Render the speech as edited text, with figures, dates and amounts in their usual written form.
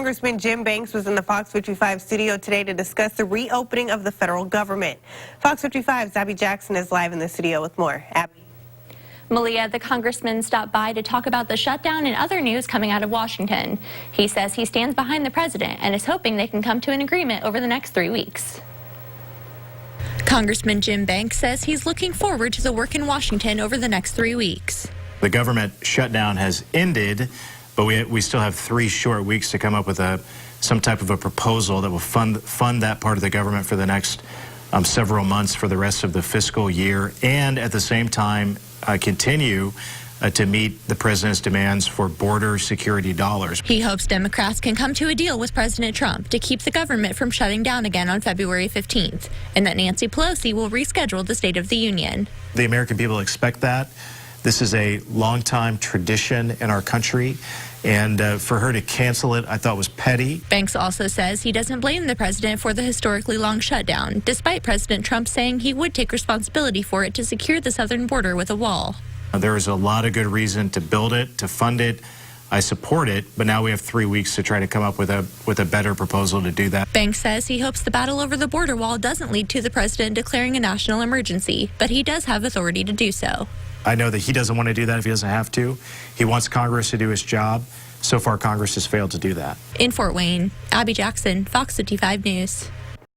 Congressman Jim Banks was in the Fox 55 studio today to discuss the reopening of the federal government. Fox 55's Abby Jackson is live in the studio with more. Abby. Malia, the congressman stopped by to talk about the shutdown and other news coming out of Washington. He says he stands behind the president and is hoping they can come to an agreement over the next 3 weeks. Congressman Jim Banks says he's looking forward to the work in Washington over the next 3 weeks. The government shutdown has ended, but we still have 3 short weeks to come up with some type of a proposal that will fund that part of the government for the next several months for the rest of the fiscal year, and at the same time continue to meet the president's demands for border security dollars. He hopes Democrats can come to a deal with President Trump to keep the government from shutting down again on February 15th, and that Nancy Pelosi will reschedule the State of the Union. The American people expect that. This is a long-time tradition in our country, and for her to cancel it, I thought was petty. Banks also says he doesn't blame the president for the historically long shutdown, despite President Trump saying he would take responsibility for it to secure the southern border with a wall. There is a lot of good reason to build it, to fund it. I support it, but now we have 3 weeks to try to come up with a better proposal to do that. Banks says he hopes the battle over the border wall doesn't lead to the president declaring a national emergency, but he does have authority to do so. I know that he doesn't want to do that if he doesn't have to. He wants Congress to do his job. So far, Congress has failed to do that. In Fort Wayne, Abby Jackson, Fox 55 News.